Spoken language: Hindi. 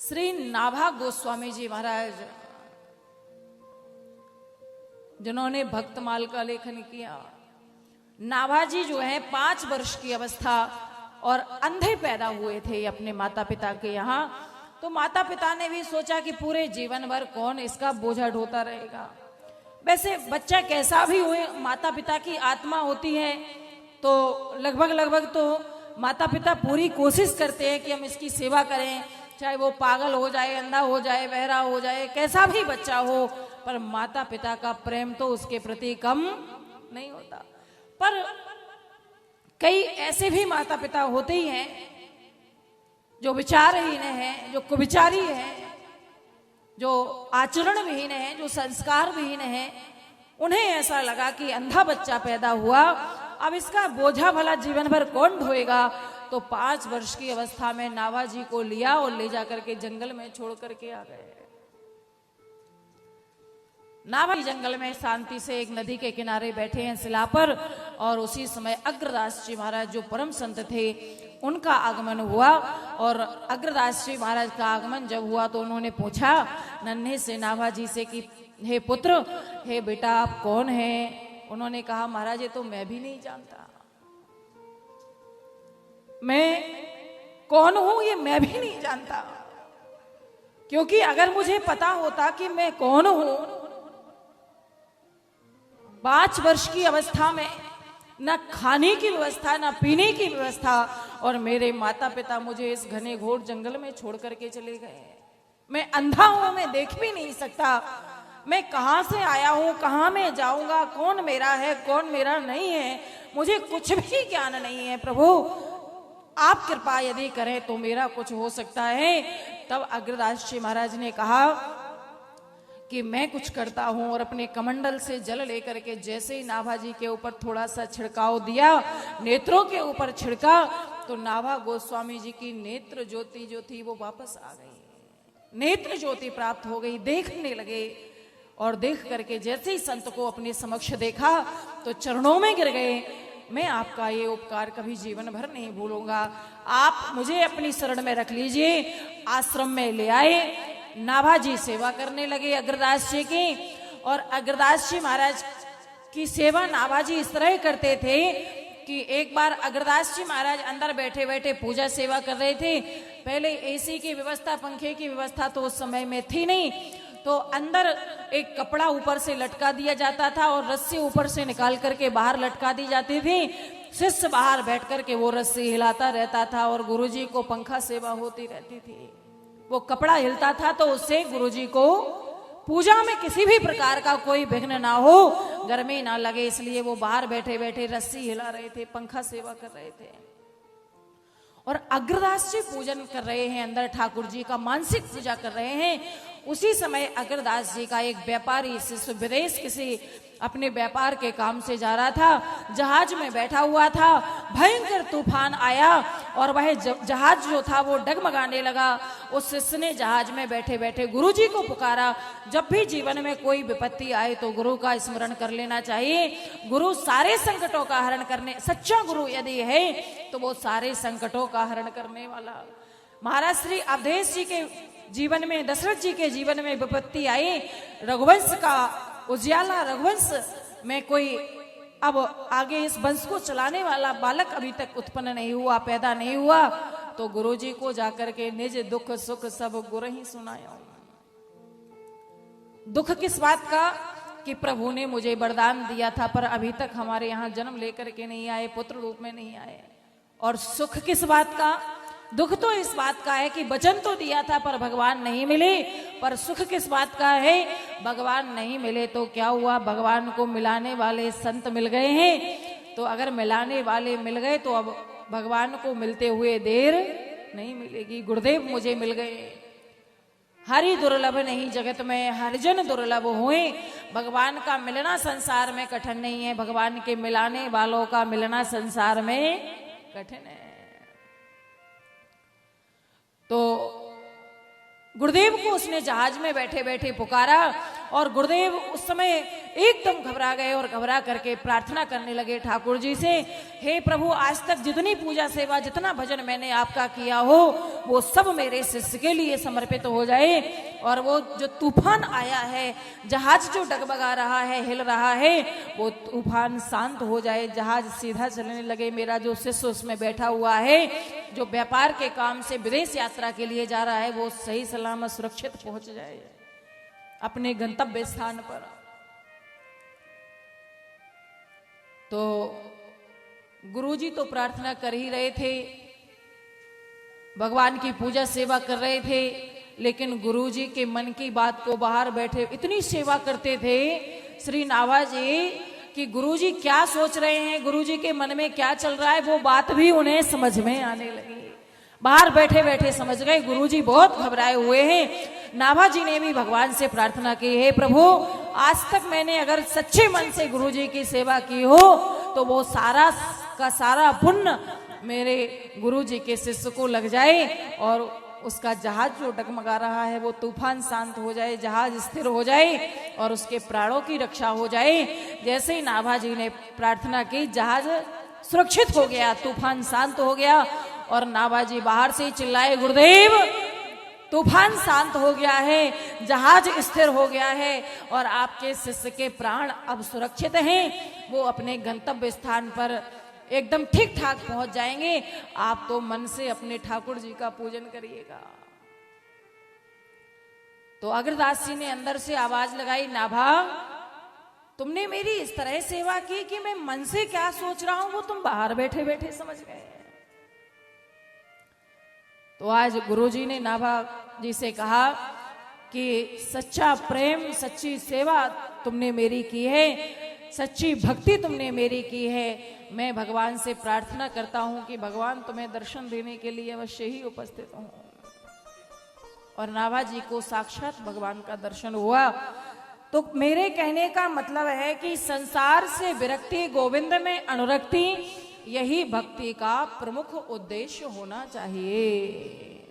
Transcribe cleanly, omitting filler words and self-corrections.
श्री नाभा गोस्वामी जी महाराज, जिन्होंने भक्तमाल का लेखन किया। नाभा जी जो है 5 वर्ष की अवस्था और अंधे पैदा हुए थे अपने माता पिता के यहाँ। तो माता पिता ने भी सोचा कि पूरे जीवन भर कौन इसका बोझा ढोता रहेगा। वैसे बच्चा कैसा भी हुए, माता पिता की आत्मा होती है, तो लगभग तो माता पिता पूरी कोशिश करते हैं कि हम इसकी सेवा करें, चाहे वो पागल हो जाए, अंधा हो जाए, बहरा हो जाए, कैसा भी बच्चा हो, पर माता पिता का प्रेम तो उसके प्रति कम नहीं होता। पर कई ऐसे भी माता पिता होते ही हैं जो विचारहीन हैं, जो कुविचारी हैं, जो आचरण विहीन हैं, जो संस्कार विहीन हैं। उन्हें ऐसा लगा कि अंधा बच्चा पैदा हुआ, अब इसका बोझा भला जीवन भर कौन ढोएगा। तो 5 वर्ष की अवस्था में नाभा जी को लिया और ले जाकर के जंगल में छोड़ करके आ गए। नाभा जंगल में शांति से एक नदी के किनारे बैठे हैं शिला पर, और उसी समय अग्रदास जी महाराज जो परम संत थे उनका आगमन हुआ। और अग्रदास जी महाराज का आगमन जब हुआ तो उन्होंने पूछा नन्हे से नाभा जी से कि हे पुत्र, हे बेटा, आप कौन हैं? उन्होंने कहा महाराज ये तो मैं भी नहीं जानता, मैं कौन हूं ये मैं भी नहीं जानता, क्योंकि अगर मुझे पता होता कि मैं कौन हूं, 5 वर्ष की अवस्था में न खाने की व्यवस्था, न पीने की व्यवस्था, और मेरे माता पिता मुझे इस घने घोर जंगल में छोड़ करके चले गए। मैं अंधा हूं, मैं देख भी नहीं सकता, मैं कहां से आया हूं, कहां मैं जाऊंगा, कौन मेरा है, कौन मेरा नहीं है, मुझे कुछ भी ज्ञान नहीं है। प्रभु आप कृपा यदि करें तो मेरा कुछ हो सकता है। तब अग्रदास जी महाराज ने कहा कि मैं कुछ करता हूं, और अपने कमंडल से जल लेकर के जैसे ही नाभा जी के ऊपर थोड़ा सा छिड़काव दिया, नेत्रों के ऊपर छिड़का, तो नाभा गोस्वामी जी की नेत्र ज्योति जो थी वो वापस आ गई, नेत्र ज्योति प्राप्त हो गई, देखने लगे। और देख करके जैसे ही संत को अपने समक्ष देखा तो चरणों में गिर गए। मैं आपका ये उपकार कभी जीवन भर नहीं भूलूंगा, आप मुझे अपनी शरण में रख लीजिए। आश्रम में ले आए, नाभा जी सेवा करने लगे अग्रदास जी की। और अग्रदास जी महाराज की सेवा नाभा जी इस तरह करते थे कि एक बार अग्रदास जी महाराज अंदर बैठे बैठे पूजा सेवा कर रहे थे। पहले एसी की व्यवस्था, पंखे की व्यवस्था तो उस समय में थी नहीं, तो अंदर एक कपड़ा ऊपर से लटका दिया जाता था और रस्सी ऊपर से निकाल करके बाहर लटका दी जाती थी। शिष्य बाहर बैठ करके वो रस्सी हिलाता रहता था और गुरुजी को पंखा सेवा होती रहती थी। वो कपड़ा हिलता था तो उससे गुरुजी को पूजा में किसी भी प्रकार का कोई विघ्न ना हो, गर्मी ना लगे, इसलिए वो बाहर बैठे बैठे रस्सी हिला रहे थे, पंखा सेवा कर रहे थे। और अग्रदास जी पूजन कर रहे हैं, अंदर ठाकुर जी का मानसिक पूजा कर रहे हैं। उसी समय अग्रदास जी का एक व्यापारी शिष्य विदेश किसी अपने व्यापार के काम से जा रहा था, जहाज में बैठा हुआ था। भयंकर तूफान आया और वह जहाज जो था वो डगमगाने लगा। उस शिष्य ने जहाज में बैठे बैठे गुरुजी को पुकारा। जब भी जीवन में कोई विपत्ति आए तो गुरु का स्मरण कर लेना चाहिए। गुरु सारे संकटों का हरण करने, सच्चा गुरु यदि है तो वो सारे संकटों का हरण करने वाला। महाराज श्री अवधेश जी के जीवन में, दशरथ जी के जीवन में विपत्ति आई, रघुवंश का उजियाला, रघुवंश में कोई अब आगे इस वंश को चलाने वाला बालक अभी तक उत्पन्न नहीं हुआ, पैदा नहीं हुआ, तो गुरुजी को जाकर के निज दुख सुख सब गुरु ही सुनाया। दुख किस बात का कि प्रभु ने मुझे वरदान दिया था पर अभी तक हमारे यहाँ जन्म लेकर के नहीं आए, पुत्र रूप में नहीं आए। और सुख किस बात का, दुख तो इस बात का है कि वचन तो दिया था पर भगवान नहीं मिले। पर सुख किस बात का है, भगवान नहीं मिले तो क्या हुआ, भगवान को मिलाने वाले संत मिल गए हैं। तो अगर मिलाने वाले मिल गए तो अब भगवान को मिलते हुए देर नहीं मिलेगी। गुरुदेव मुझे मिल गए। हरि दुर्लभ नहीं जगत में, हरिजन दुर्लभ हुए। भगवान का मिलना संसार में कठिन नहीं है, भगवान के मिलाने वालों का मिलना संसार में कठिन है। तो गुरुदेव को उसने जहाज में बैठे बैठे पुकारा और गुरुदेव उस समय एकदम घबरा गए और घबरा करके प्रार्थना करने लगे ठाकुर जी से, हे प्रभु, आज तक जितनी पूजा सेवा, जितना भजन मैंने आपका किया हो, वो सब मेरे शिष्य के लिए समर्पित हो जाए। और वो जो तूफान आया है, जहाज जो डगमगा रहा है, हिल रहा है, वो तूफान शांत हो जाए, जहाज सीधा चलने लगे। मेरा जो शिष्य उसमें बैठा हुआ है, जो व्यापार के काम से विदेश यात्रा के लिए जा रहा है, वो सही सलामत सुरक्षित पहुंच जाए अपने गंतव्य स्थान पर। तो गुरुजी तो प्रार्थना कर ही रहे थे, भगवान की पूजा सेवा कर रहे थे, लेकिन गुरुजी के मन की बात को बाहर बैठे इतनी सेवा करते थे श्री नाभा जी कि गुरुजी क्या सोच रहे हैं, गुरुजी के मन में क्या चल रहा है, वो बात भी उन्हें समझ में आने लगी। बाहर बैठे बैठे समझ गए गुरुजी बहुत घबराए हुए हैं। नाभा जी ने भी भगवान से प्रार्थना की, हे प्रभु, आज तक मैंने अगर सच्चे मन से गुरुजी की सेवा की हो तो वो सारा का सारा पुण्य मेरे गुरुजी के शिष्य को लग जाए और उसका जहाज जो डगमगा रहा है वो तूफान शांत हो जाए, जहाज स्थिर हो जाए और उसके प्राणों की रक्षा हो जाए। जैसे ही नाभा जी ने प्रार्थना की, जहाज सुरक्षित हो गया, तूफान शांत हो गया और नाभा जी बाहर से ही चिल्लाए, गुरुदेव, तूफान शांत हो गया है, जहाज स्थिर हो गया है और आपके शिष्य के प्राण अब सुरक्षित हैं, वो अपने गंतव्य स्थान पर एकदम ठीक ठाक पहुंच जाएंगे। आप तो मन से अपने ठाकुर जी का पूजन करिएगा। तो अग्रदास जी ने अंदर से आवाज लगाई, नाभा, तुमने मेरी इस तरह सेवा की कि मैं मन से क्या सोच रहा हूं वो तुम बाहर बैठे बैठे समझ गए। तो आज गुरुजी ने नाभा जी से कहा कि सच्चा प्रेम, सच्ची सेवा तुमने मेरी की है, सच्ची भक्ति तुमने मेरी की है। मैं भगवान से प्रार्थना करता हूं कि भगवान तुम्हें दर्शन देने के लिए अवश्य ही उपस्थित हूं। और नाभा जी को साक्षात भगवान का दर्शन हुआ। तो मेरे कहने का मतलब है कि संसार से विरक्ति, गोविंद में अनुरक्ति, यही भक्ति का प्रमुख उद्देश्य होना चाहिए।